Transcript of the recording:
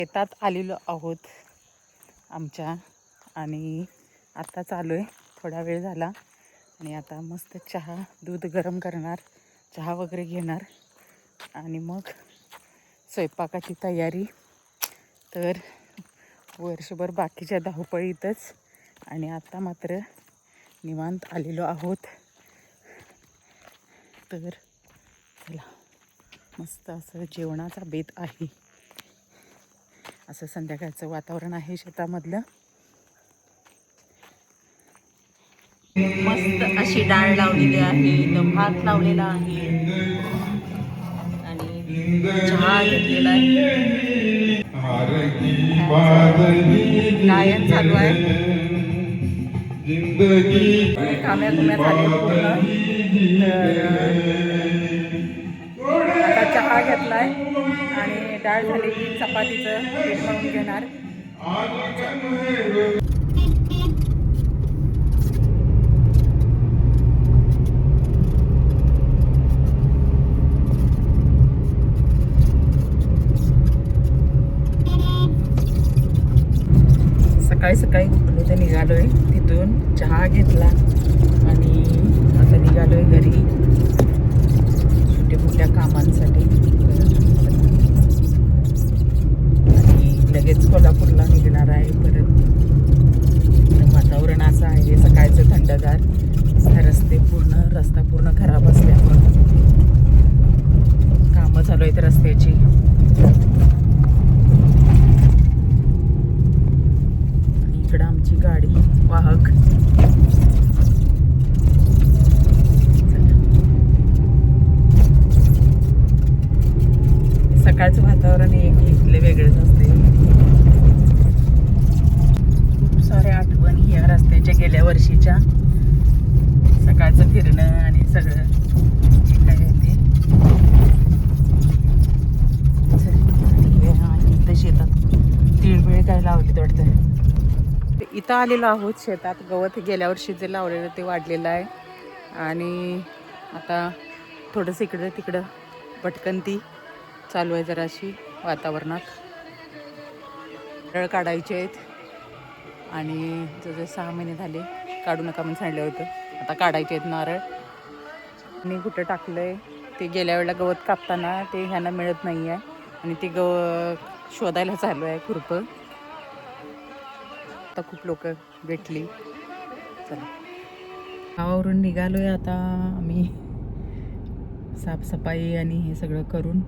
शेतात आलेलो आहोत आमच्या आणि आता चालू आहे. थोडा वेळ झाला आणि आता मस्त चहा दूध गरम करणार, चहा वगैरे घेणार आणि मग स्वयंपाकाची तयारी. तर वर्षभर बाकीच्या धावपळीतच आणि आता मात्र निवांत आलेलो आहोत. तर चला, मस्त असं जेवणाचा बेत आहे. असं संध्याकाळचं वातावरण आहे शेतामधलं. मस्त अशी डाळ लावलेली आहे, इथं भात लावलेला आहे आणि चहा घेतलेला आहे. गायन चालू आहे. काम्या झाले पूर्ण. तर आता चहा घेतलाय आणि डाळ झाली की चपातीचं पीठ मळून घेणार. सकाळी सकाळी उठलो तर निघालोय, तिथून चहा घेतला आणि आता निघालोय घरी छोट्या मोठ्या कामांसाठी. आणि लगेच कोल्हापूरला निघणार आहे परत. वातावरण असं आहे सकाळचं थंडगार. रस्ता पूर्ण खराब असल्यामुळं कामं चालू आहेत रस्त्याची. इकडं आमची गाडी वाहक. सकाळचं वातावरण इथले वेगळंच असते. खूप साऱ्या आठवणी या रस्त्याच्या गेल्या वर्षीच्या. सकाळचं फिरणं आणि सगळं जे काय आहे ते. इथं शेतात तिळबिळ काय लावली वाटतं. इथं आलेलो आहोत शेतात. गवत गेल्या वर्षी जे लावलेलं ते वाढलेलं आहे आणि आता थोडंसं इकडं तिकडं भटकंती चालू आहे जराशी वातावरणात. नारळ काढायचे आहेत आणि जवळ 6 महिने झाले काढू नका म्हणून सांगितलं होतं. आता काढायचे आहेत नारळ. आणि कुठं टाकलंय ते गेल्या वेळेला गवत कापताना ते ह्यांना मिळत नाही आहे आणि ते शोधायला चालू आहे खुरपं. आता खूप लोक भेटली. चला, गावावरून निघालोय आता आम्ही. साफसफाई आणि हे सगळं करून